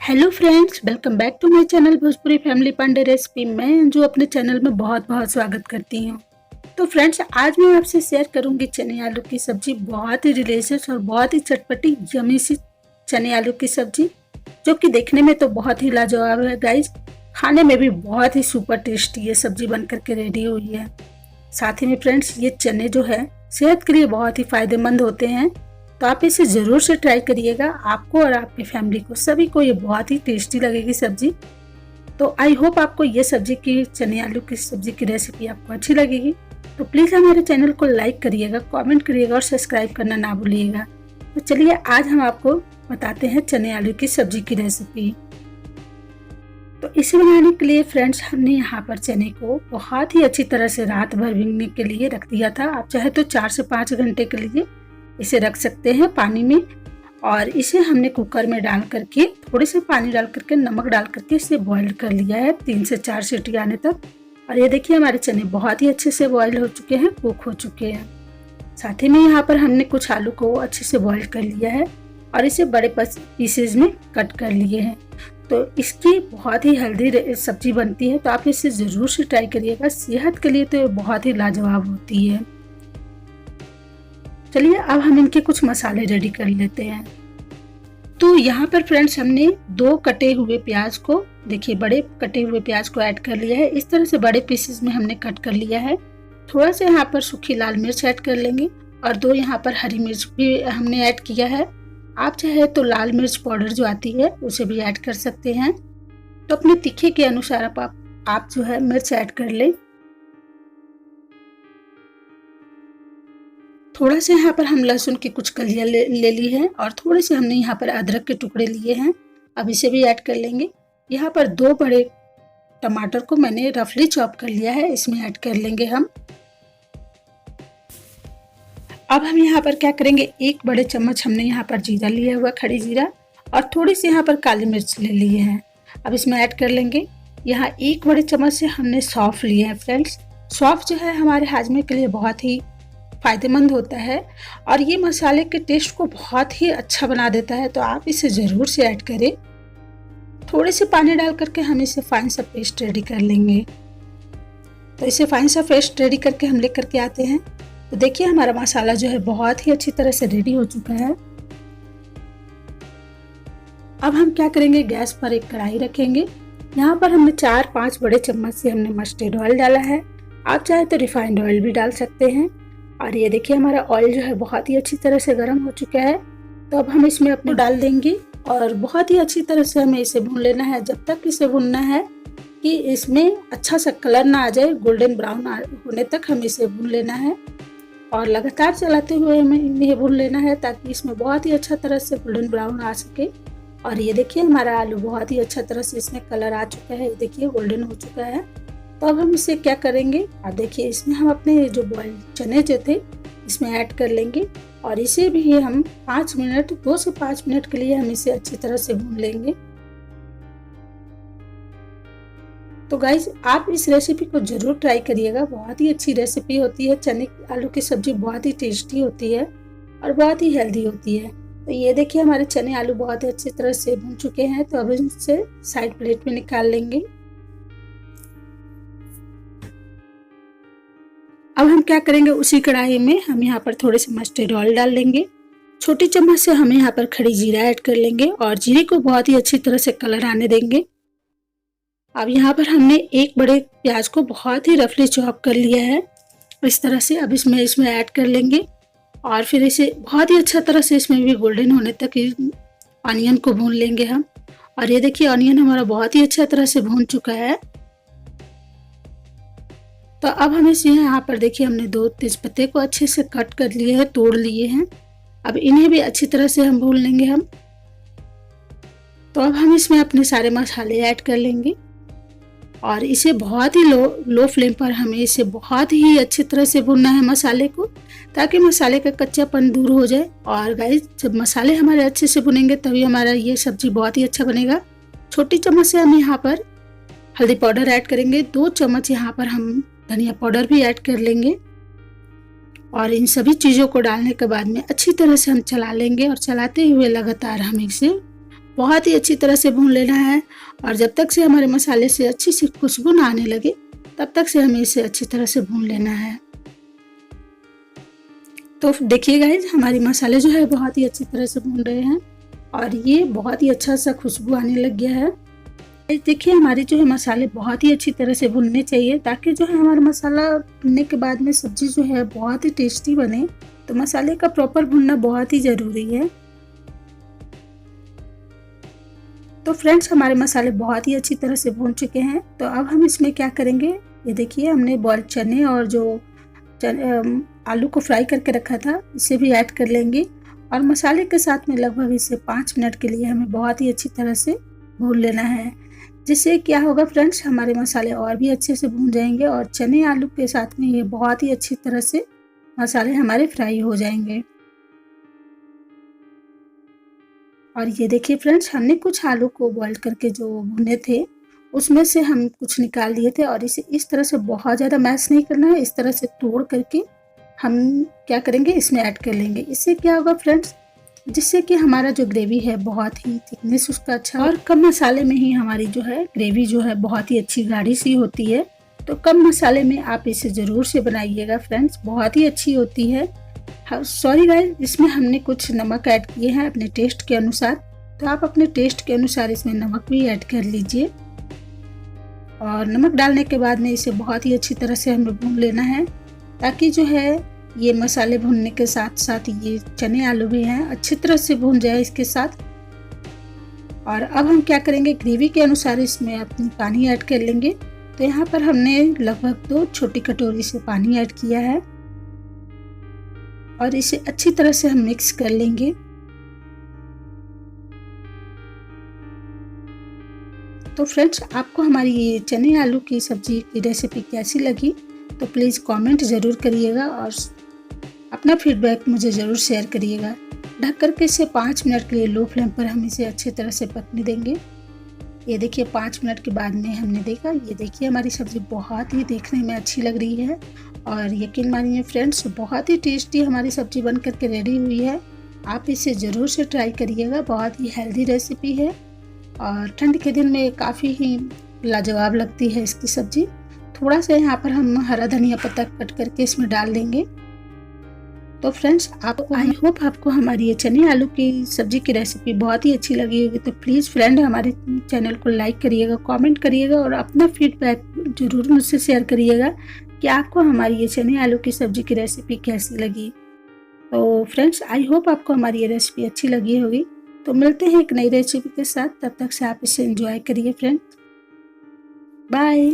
Hello friends, welcome back to my channel Bhojpuri family Pandey recipe. मैं जो अपने चैनल में बहुत बहुत स्वागत करती हूँ। तो फ्रेंड्स, आज मैं आपसे शेयर करूँगी चने आलू की सब्जी। बहुत ही डिलीशियस और बहुत ही चटपटी यमी सी चने आलू की सब्जी, जो कि देखने में तो बहुत ही लाजवाब है गाइज। खाने में भी बहुत ही सुपर टेस्टी ये सब्जी बन करके रेडी हुई है। साथ ही में फ्रेंड्स, ये चने जो है सेहत के लिए बहुत ही फायदेमंद होते हैं, तो आप इसे ज़रूर से ट्राई करिएगा। आपको और आपकी फैमिली को सभी को ये बहुत ही टेस्टी लगेगी सब्जी। तो आई होप आपको ये सब्जी की चने आलू की सब्जी की रेसिपी आपको अच्छी लगेगी। तो प्लीज़ हमारे चैनल को लाइक करिएगा, कमेंट करिएगा और सब्सक्राइब करना ना भूलिएगा। तो चलिए आज हम आपको बताते हैं चने आलू की सब्जी की रेसिपी। तो इसे बनाने के लिए फ्रेंड्स, हमने यहाँ पर चने को बहुत ही अच्छी तरह से रात भर भीगने के लिए रख दिया था। आप चाहे तो 4 से 5 घंटे के लिए इसे रख सकते हैं पानी में। और इसे हमने कुकर में डाल करके थोड़े से पानी डाल करके नमक डाल करके इसे बॉईल कर लिया है 3 से 4 सीटी आने तक। और ये देखिए, हमारे चने बहुत ही अच्छे से बॉईल हो चुके हैं, कुक हो चुके हैं। साथ ही में यहाँ पर हमने कुछ आलू को अच्छे से बॉईल कर लिया है और इसे बड़े पीसेज में कट कर लिए हैं। तो इसकी बहुत ही हेल्दी सब्जी बनती है, तो आप इसे ज़रूर से ट्राई करिएगा। सेहत के लिए तो ये बहुत ही लाजवाब होती है। चलिए अब हम इनके कुछ मसाले रेडी कर लेते हैं। तो यहाँ पर फ्रेंड्स, हमने 2 कटे हुए प्याज को, देखिए बड़े कटे हुए प्याज को ऐड कर लिया है। इस तरह से बड़े पीसेस में हमने कट कर लिया है। थोड़ा सा यहाँ पर सूखी लाल मिर्च ऐड कर लेंगे और 2 यहाँ पर हरी मिर्च भी हमने ऐड किया है। आप चाहे तो लाल मिर्च पाउडर जो आती है उसे भी ऐड कर सकते हैं। तो अपने तीखे के अनुसार आप जो है मिर्च ऐड कर लें। थोड़ा से यहाँ पर हम लहसुन की कुछ कलियां ले ली है और थोड़े से हमने यहाँ पर अदरक के टुकड़े लिए हैं। अब इसे भी ऐड कर लेंगे। यहाँ पर 2 बड़े टमाटर को मैंने रफली चॉप कर लिया है, इसमें ऐड कर लेंगे हम। अब हम यहाँ पर क्या करेंगे, 1 बड़े चम्मच हमने यहाँ पर जीरा लिया हुआ, खड़ी जीरा, और थोड़ी सी यहाँ पर काली मिर्च ले लिए हैं। अब इसमें ऐड कर लेंगे। यहाँ 1 बड़े चम्मच से हमने सौंफ लिए हैं फ्रेंड्स। सौंफ जो है हमारे हाजमे के लिए बहुत ही फायदेमंद होता है और ये मसाले के टेस्ट को बहुत ही अच्छा बना देता है, तो आप इसे ज़रूर से ऐड करें। थोड़े से पानी डाल करके हम इसे फाइन सा पेस्ट रेडी कर लेंगे। तो इसे फाइन सा पेस्ट रेडी करके हम लेकर के आते हैं। तो देखिए, हमारा मसाला जो है बहुत ही अच्छी तरह से रेडी हो चुका है। अब हम क्या करेंगे, गैस पर एक कढ़ाई रखेंगे। यहाँ पर हमने 4-5 बड़े चम्मच से हमने मस्टर्ड ऑयल डाला है। आप चाहे तो रिफाइंड ऑयल भी डाल सकते हैं। और ये देखिए, हमारा ऑयल जो है बहुत ही अच्छी तरह से गर्म हो चुका है। तो अब हम इसमें अपने डाल देंगे और बहुत ही अच्छी तरह से हमें इसे भून लेना है। जब तक इसे भूनना है कि इसमें अच्छा सा कलर ना आ जाए, गोल्डन ब्राउन होने तक हमें इसे भून लेना है। और लगातार चलाते हुए हमें इन्हें भून लेना है ताकि इसमें बहुत ही अच्छा तरह से गोल्डन ब्राउन आ सके। और ये देखिए, हमारा आलू बहुत ही अच्छा तरह से इसमें कलर आ चुका है। देखिए, गोल्डन हो चुका है। तो अब हम इसे क्या करेंगे, अब देखिए इसमें हम अपने जो बॉइल्ड चने जो थे इसमें ऐड कर लेंगे और इसे भी हम 5 मिनट 2 से 5 मिनट के लिए हम इसे अच्छी तरह से भून लेंगे। तो गाइज, आप इस रेसिपी को जरूर ट्राई करिएगा। बहुत ही अच्छी रेसिपी होती है। चने आलू की सब्जी बहुत ही टेस्टी होती है और बहुत ही हेल्दी होती है। तो ये देखिए, हमारे चने आलू बहुत ही अच्छी तरह से भून चुके हैं। तो अब इसे साइड प्लेट में निकाल लेंगे। अब हम क्या करेंगे, उसी कढ़ाई में हम यहाँ पर थोड़े से मस्टर्ड ऑयल डाल लेंगे। छोटी चम्मच से हम यहाँ पर खड़ी जीरा ऐड कर लेंगे और जीरे को बहुत ही अच्छी तरह से कलर आने देंगे। अब यहाँ पर हमने 1 बड़े प्याज को बहुत ही रफली चॉप कर लिया है इस तरह से। अब इसमें ऐड कर लेंगे और फिर इसे बहुत ही अच्छा तरह से इसमें भी गोल्डन होने तक ऑनियन को भून लेंगे हम। और ये देखिए, ऑनियन हमारा बहुत ही अच्छा तरह से भून चुका है। तो अब हम इसे यहाँ पर देखिए, हमने 2 तेजपत्ते को अच्छे से कट कर लिए हैं, तोड़ लिए हैं। अब इन्हें भी अच्छी तरह से हम भून लेंगे हम। तो अब हम इसमें अपने सारे मसाले ऐड कर लेंगे और इसे बहुत ही लो फ्लेम पर हमें इसे बहुत ही अच्छी तरह से भूनना है मसाले को, ताकि मसाले का कच्चापन दूर हो जाए। और गाइस, जब मसाले हमारे अच्छे से भुनेंगे तभी हमारा ये सब्जी बहुत ही अच्छा बनेगा। छोटी चम्मच से हम यहाँ पर हल्दी पाउडर ऐड करेंगे। 2 चम्मच यहाँ पर हम धनिया पाउडर भी ऐड कर लेंगे और इन सभी चीज़ों को डालने के बाद में अच्छी तरह से हम चला लेंगे और चलाते हुए लगातार हम इसे बहुत ही अच्छी तरह से भून लेना है। और जब तक से हमारे मसाले से अच्छी सी खुशबू ना आने लगे तब तक से हमें इसे अच्छी तरह से भून लेना है। तो देखिए गाइस, हमारे मसाले जो है बहुत ही अच्छी तरह से भून रहे हैं और ये बहुत ही अच्छा सा खुशबू आने लग गया है। देखिए हमारे जो है मसाले बहुत ही अच्छी तरह से भुनने चाहिए, ताकि जो है हमारा मसाला भुनने के बाद में सब्जी जो है बहुत ही टेस्टी बने। तो मसाले का प्रॉपर भुनना बहुत ही ज़रूरी है। तो फ्रेंड्स, हमारे मसाले बहुत ही अच्छी तरह से भून चुके हैं। तो अब हम इसमें क्या करेंगे, ये देखिए हमने बॉइल्ड चने और जो आलू को फ्राई करके रखा था इसे भी ऐड कर लेंगे और मसाले के साथ में लगभग इसे 5 मिनट के लिए हमें बहुत ही अच्छी तरह से भून लेना है। जिससे क्या होगा फ्रेंड्स, हमारे मसाले और भी अच्छे से भून जाएंगे और चने आलू के साथ में ये बहुत ही अच्छी तरह से मसाले हमारे फ्राई हो जाएंगे। और ये देखिए फ्रेंड्स, हमने कुछ आलू को बॉईल करके जो भुने थे उसमें से हम कुछ निकाल लिए थे और इसे इस तरह से बहुत ज़्यादा मैश नहीं करना है। इस तरह से तोड़ करके हम क्या करेंगे, इसमें ऐड कर लेंगे। इससे क्या होगा फ्रेंड्स, जिससे कि हमारा जो ग्रेवी है बहुत ही थिकनेस उसका अच्छा, और कम मसाले में ही हमारी जो है ग्रेवी जो है बहुत ही अच्छी गाढ़ी सी होती है। तो कम मसाले में आप इसे ज़रूर से बनाइएगा फ्रेंड्स, बहुत ही अच्छी होती है। सॉरी गाइस, इसमें हमने कुछ नमक ऐड किए हैं अपने टेस्ट के अनुसार, तो आप अपने टेस्ट के अनुसार इसमें नमक भी ऐड कर लीजिए। और नमक डालने के बाद में इसे बहुत ही अच्छी तरह से हमें भून लेना है, ताकि जो है ये मसाले भूनने के साथ साथ ये चने आलू भी हैं अच्छी तरह से भून जाए इसके साथ। और अब हम क्या करेंगे, ग्रेवी के अनुसार इसमें अपनी पानी ऐड कर लेंगे। तो यहाँ पर हमने लगभग 2 छोटी कटोरी से पानी ऐड किया है और इसे अच्छी तरह से हम मिक्स कर लेंगे। तो फ्रेंड्स, आपको हमारी ये चने आलू की सब्जी की रेसिपी कैसी लगी तो प्लीज़ कमेंट ज़रूर करिएगा और अपना फीडबैक मुझे ज़रूर शेयर करिएगा। ढक करके इसे 5 मिनट के लिए लो फ्लेम पर हम इसे अच्छी तरह से पकने देंगे। ये देखिए 5 मिनट के बाद में हमने देखा, ये देखिए हमारी सब्ज़ी बहुत ही देखने में अच्छी लग रही है और यकीन मानिए फ्रेंड्स, बहुत ही टेस्टी हमारी सब्ज़ी बन करके रेडी हुई है। आप इसे ज़रूर से ट्राई करिएगा, बहुत ही हेल्दी रेसिपी है और ठंड के दिन में काफ़ी ही लाजवाब लगती है इसकी सब्ज़ी। थोड़ा सा यहाँ पर हम हरा धनिया पत्ता कट करके इसमें डाल देंगे। तो फ्रेंड्स, आई होप आपको हमारी ये चने आलू की सब्जी की रेसिपी बहुत ही अच्छी लगी होगी। तो प्लीज़ फ्रेंड, हमारे चैनल को लाइक करिएगा, कमेंट करिएगा और अपना फीडबैक जरूर मुझसे शेयर करिएगा कि आपको हमारी ये चने आलू की सब्जी की रेसिपी कैसी लगी। तो फ्रेंड्स, आई होप आपको हमारी ये रेसिपी अच्छी लगी होगी। तो मिलते हैं एक नई रेसिपी के साथ, तब तक से आप इसे एंजॉय करिए फ्रेंड्स। बाय।